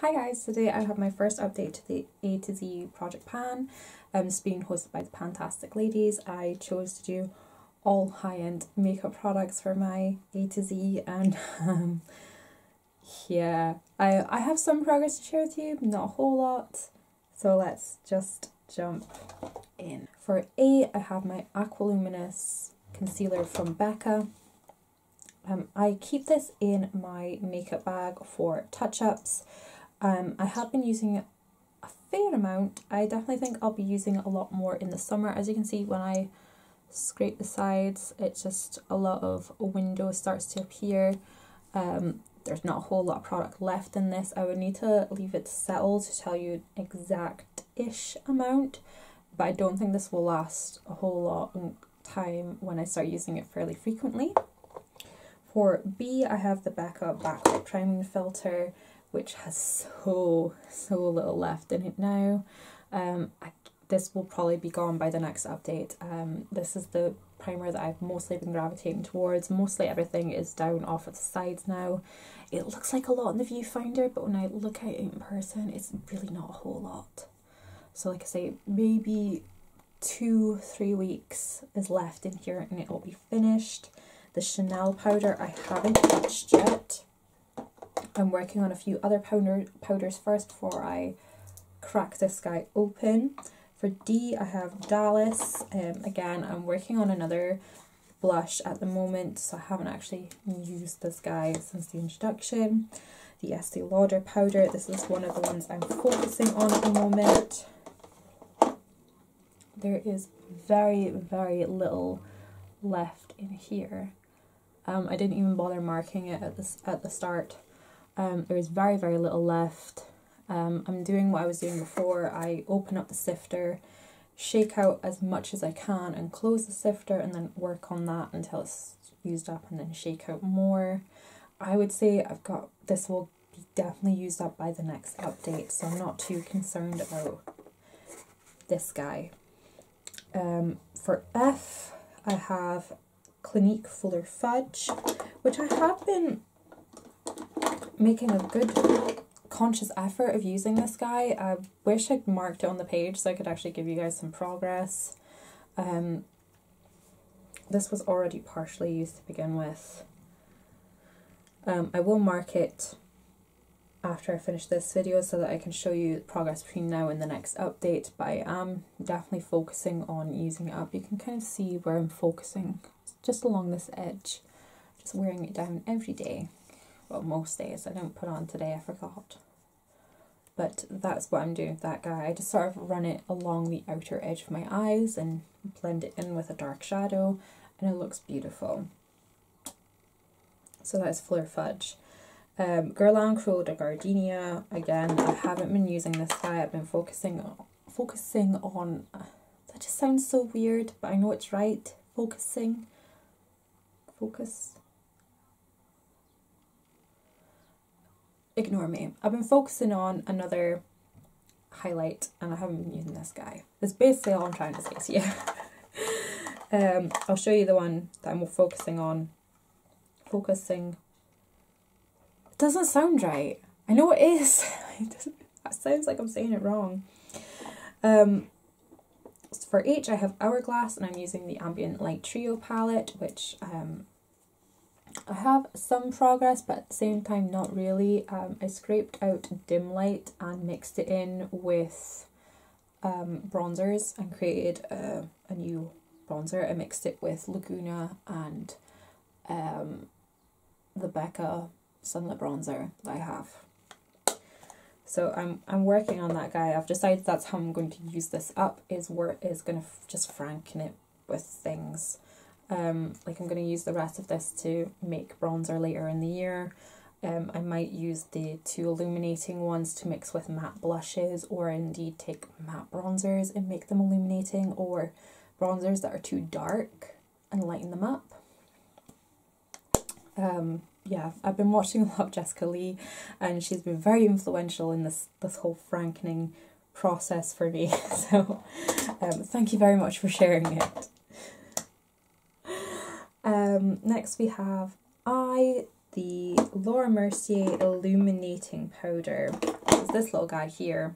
Hi guys, today I have my first update to the A to Z project pan. It's being hosted by the Pantastic ladies. I chose to do all high-end makeup products for my A to Z, and yeah, I have some progress to share with you, not a whole lot, so let's just jump in. For A, I have my Aqualuminous concealer from Becca. I keep this in my makeup bag for touch-ups. I have been using it a fair amount. I definitely think I'll be using it a lot more in the summer. As you can see, when I scrape the sides, it's just a lot of window starts to appear. There's not a whole lot of product left in this. I would need to leave it to settle to tell you exact-ish amount, but I don't think this will last a whole lot of time when I start using it fairly frequently. For B, I have the Becca Backlit Priming Filter, which has so little left in it now. This will probably be gone by the next update. This is the primer that I've mostly been gravitating towards. Mostly everything is down off at the sides now. It looks like a lot in the viewfinder, but when I look at it in person, it's really not a whole lot. So like I say, maybe 2-3 weeks is left in here and it will be finished. The Chanel powder I haven't touched yet. I'm working on a few other powders first before I crack this guy open. For D, I have Dallas. Again, I'm working on another blush at the moment, so I haven't actually used this guy since the introduction. The Estee Lauder powder. This is one of the ones I'm focusing on at the moment. There is very little left in here. I didn't even bother marking it at the start. There's very little left. I'm doing what I was doing before. I open up the sifter, shake out as much as I can and close the sifter, and then work on that until it's used up, and then shake out more. I would say this will be definitely used up by the next update, so I'm not too concerned about this guy. For F, I have Clinique Fuller Fudge, which I have been making a good conscious effort of using this guy. I wish I'd marked it on the page so I could actually give you guys some progress. This was already partially used to begin with. I will mark it after I finish this video so that I can show you progress between now and the next update, but I am definitely focusing on using it up. You can kind of see where I'm focusing, just along this edge, just wearing it down every day. Well, most days. I don't put on today, I forgot. But that's what I'm doing with that guy. I just sort of run it along the outer edge of my eyes and blend it in with a dark shadow, and it looks beautiful. So that's Fuller Fudge. Guerlain Creux de Gardenia. Again, I haven't been using this guy. I've been focusing on. That just sounds so weird, but I know it's right. Focus. Ignore me. I've been focusing on another highlight, and I haven't been using this guy. That's basically all I'm trying to say to you. I'll show you the one that I'm focusing on. It doesn't sound right. I know it is. It sounds like I'm saying it wrong. For H, I have Hourglass, and I'm using the Ambient Light Trio palette, which I have some progress, but at the same time not really. I scraped out Dim Light and mixed it in with bronzers and created a new bronzer. I mixed it with Laguna and the Becca Sunlit Bronzer that I have. So I'm working on that guy. I've decided that's how I'm going to use this up, is going to just franken it with things. Like I'm going to use the rest of this to make bronzer later in the year. I might use the 2 illuminating ones to mix with matte blushes, or indeed take matte bronzers and make them illuminating, or bronzers that are too dark and lighten them up. Yeah, I've been watching a lot of Jessica Lee, and she's been very influential in this whole frankening process for me. So thank you very much for sharing it. Next we have the Laura Mercier Illuminating Powder. It's this little guy here,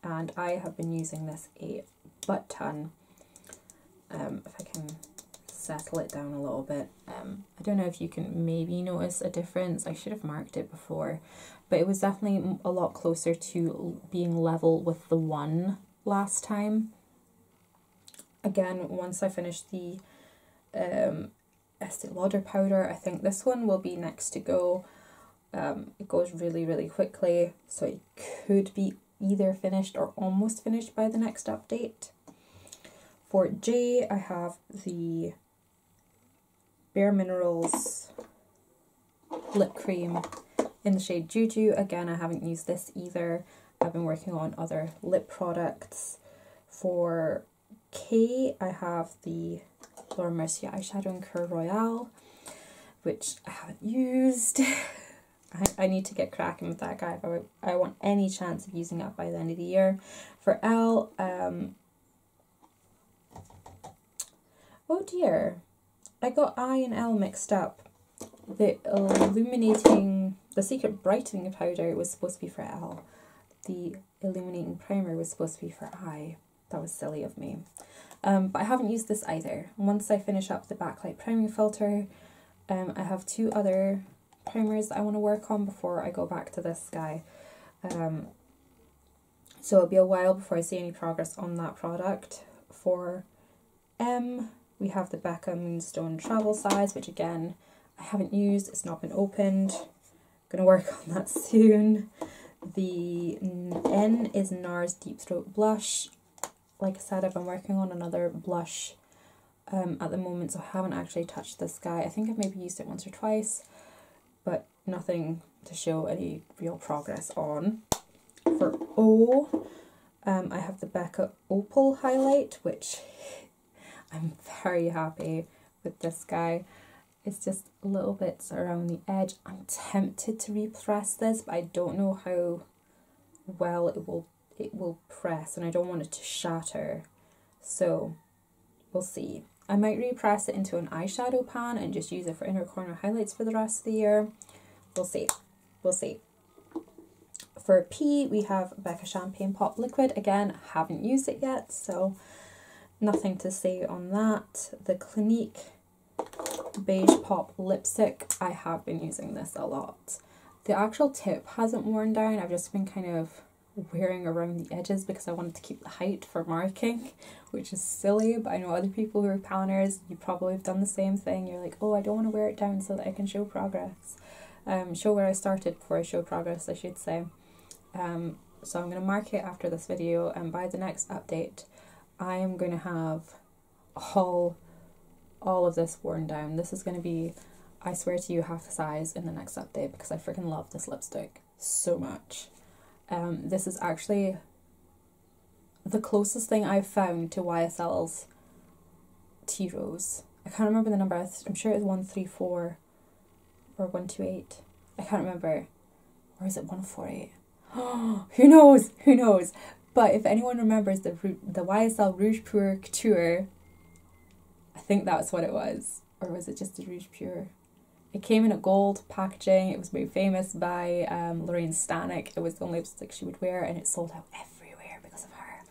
and I have been using this a butt ton. If I can settle it down a little bit. I don't know if you can maybe notice a difference. I should have marked it before, but it was definitely a lot closer to being level with the one last time. Again, once I finish the Estee Lauder powder, I think this one will be next to go. It goes really, really quickly, so it could be either finished or almost finished by the next update. For J, I have the Bare Minerals lip cream in the shade Juju. Again, I haven't used this either. I've been working on other lip products. For K, I have the Laura Mercier eyeshadow in Coeur Royale, which I haven't used. I need to get cracking with that guy if I want any chance of using it by the end of the year. For L, oh dear, I got I and L mixed up. The Secret Brightening Powder was supposed to be for L. The Illuminating Primer was supposed to be for I. That was silly of me. But I haven't used this either. Once I finish up the Backlight Priming Filter, I have 2 other primers that I want to work on before I go back to this guy. So it'll be a while before I see any progress on that product. For M, we have the Becca Moonstone Travel Size, which again, I haven't used. It's not been opened. I'm going to work on that soon. The N is NARS Deep Throat Blush. Like I said, I've been working on another blush at the moment, so I haven't actually touched this guy. I think I've maybe used it once or twice, but nothing to show any real progress on. For O, I have the Becca Opal Highlight, which I'm very happy with this guy. It's just a little bits around the edge. I'm tempted to repress this, but I don't know how well it will press, and I don't want it to shatter. So we'll see. I might repress it into an eyeshadow pan and just use it for inner corner highlights for the rest of the year. We'll see. We'll see. For P, we have Becca Champagne Pop Liquid. Again, haven't used it yet, so nothing to say on that. The Clinique Beige Pop Lipstick. I have been using this a lot. The actual tip hasn't worn down. I've just been kind of wearing around the edges because I wanted to keep the height for marking, which is silly, but I know other people who are planners, you probably have done the same thing. You're like, oh, I don't want to wear it down so that I can show progress. Show where I started before I show progress, I should say. So I'm going to mark it after this video, and by the next update I am going to have all of this worn down. This is going to be, I swear to you, half the size in the next update because I freaking love this lipstick so much. This is actually the closest thing I've found to YSL's Tea Rose. I can't remember the number. I'm sure it was 134 or 128. I can't remember. Or is it 148? Who knows? Who knows? But if anyone remembers the YSL Rouge Pure Couture, I think that's what it was. Or was it just a Rouge Pure? It came in a gold packaging. It was made famous by Lorraine Stanek. It was the only lipstick she would wear, and it sold out everywhere because of her.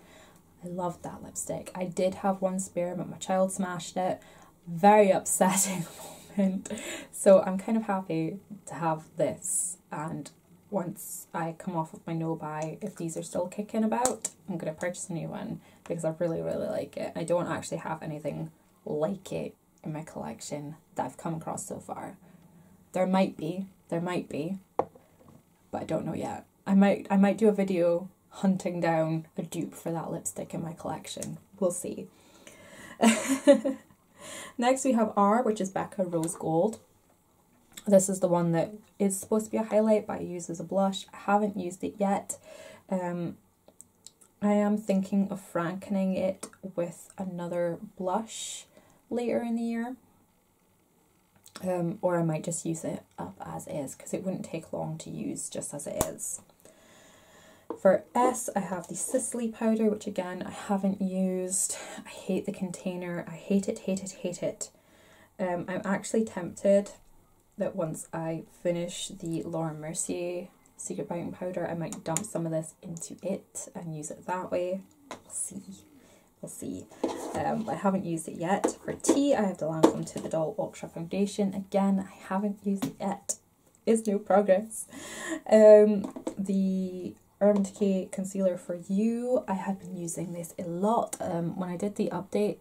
I loved that lipstick. I did have one spare, but my child smashed it. Very upsetting moment. So I'm kind of happy to have this, and once I come off of my no-buy, if these are still kicking about, I'm going to purchase a new one because I really, really like it. I don't actually have anything like it in my collection that I've come across so far. There might be, but I don't know yet. I might do a video hunting down a dupe for that lipstick in my collection. We'll see. Next we have R, which is Becca Rose Gold. This is the one that is supposed to be a highlight, but I use as a blush. I haven't used it yet. I am thinking of frankening it with another blush later in the year. Or I might just use it up as is because it wouldn't take long to use just as it is. For S, I have the Sicily powder, which again I haven't used. I hate the container. I hate it, hate it, hate it. I'm actually tempted that once I finish the Laura Mercier Secret Biting Powder, I might dump some of this into it and use it that way. We'll see. We'll see. I haven't used it yet. For tea, I have the Lancome To The Doll Ultra Foundation. Again, I haven't used it yet. It's no progress. The Urban Decay Concealer For You, I have been using this a lot. When I did the update,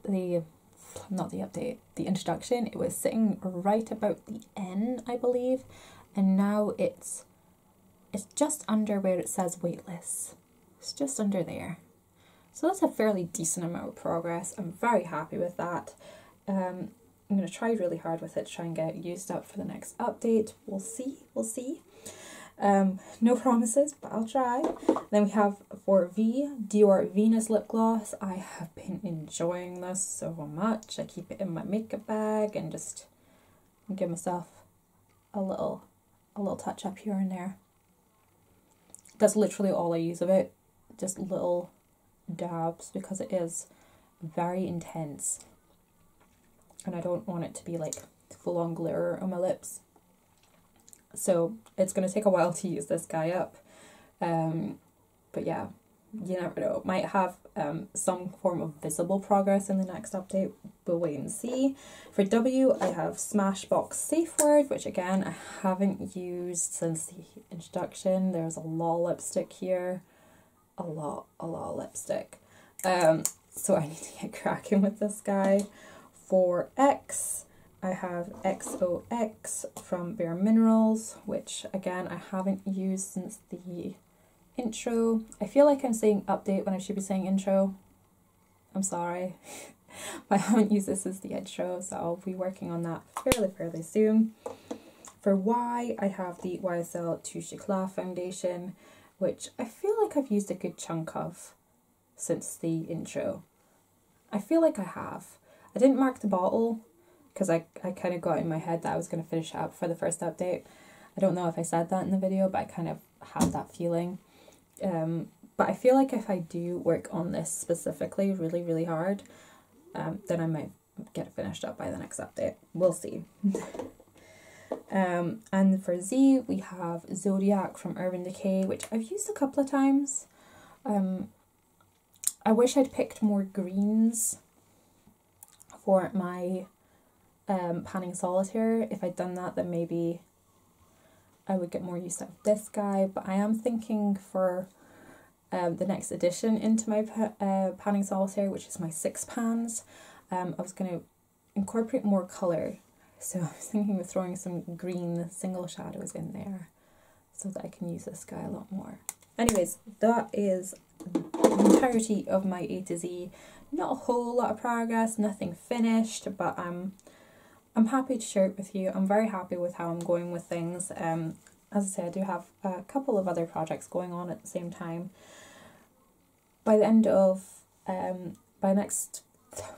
the introduction, it was sitting right about the N, I believe, and now it's just under where it says waitlist. It's just under there. So that's a fairly decent amount of progress. I'm very happy with that. I'm going to try really hard with it to try and get it used up for the next update. We'll see, we'll see. No promises, but I'll try. Then we have for V, Dior Venus Lip Gloss. I have been enjoying this so much. I keep it in my makeup bag and just give myself a little touch up here and there. That's literally all I use of it. Just little dabs because it is very intense. And I don't want it to be like full on glitter on my lips. So it's going to take a while to use this guy up. But yeah, you never know. Might have some form of visible progress in the next update. We'll wait and see. For W, I have Smashbox Safe Word, which again, I haven't used since the introduction. There's a lot of lipstick here. A lot of lipstick. So I need to get cracking with this guy. For X, I have XOX from Bare Minerals, which again I haven't used since the intro. I feel like I'm saying update when I should be saying intro. I'm sorry. But I haven't used this as the intro, so I'll be working on that fairly soon. For Y, I have the YSL Touche Eclat foundation, which I feel like I've used a good chunk of since the intro. I feel like I have. I didn't mark the bottle because I kind of got in my head that I was going to finish it up for the first update. I don't know if I said that in the video, but I kind of had that feeling. But I feel like if I do work on this specifically really hard, then I might get it finished up by the next update. We'll see. And for Z, we have Zodiac from Urban Decay, which I've used a couple of times. I wish I'd picked more greens for my panning solitaire. If I'd done that, then maybe I would get more use out of this guy. But I am thinking for the next addition into my panning solitaire, which is my 6 pans, I was going to incorporate more colour. So I was thinking of throwing some green single shadows in there so that I can use this guy a lot more. Anyways, that is the entirety of my A to Z. Not a whole lot of progress, nothing finished, but I'm happy to share it with you. I'm very happy with how I'm going with things. As I say, I do have a couple of other projects going on at the same time. By the end of, by next,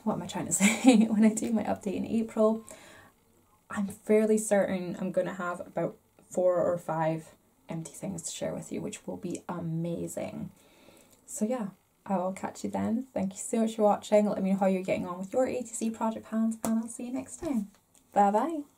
what am I trying to say? When I do my update in April, I'm fairly certain I'm going to have about 4 or 5 empty things to share with you, which will be amazing. So yeah, I will catch you then. Thank you so much for watching. Let me know how you're getting on with your A to Z project plans, and I'll see you next time. Bye bye.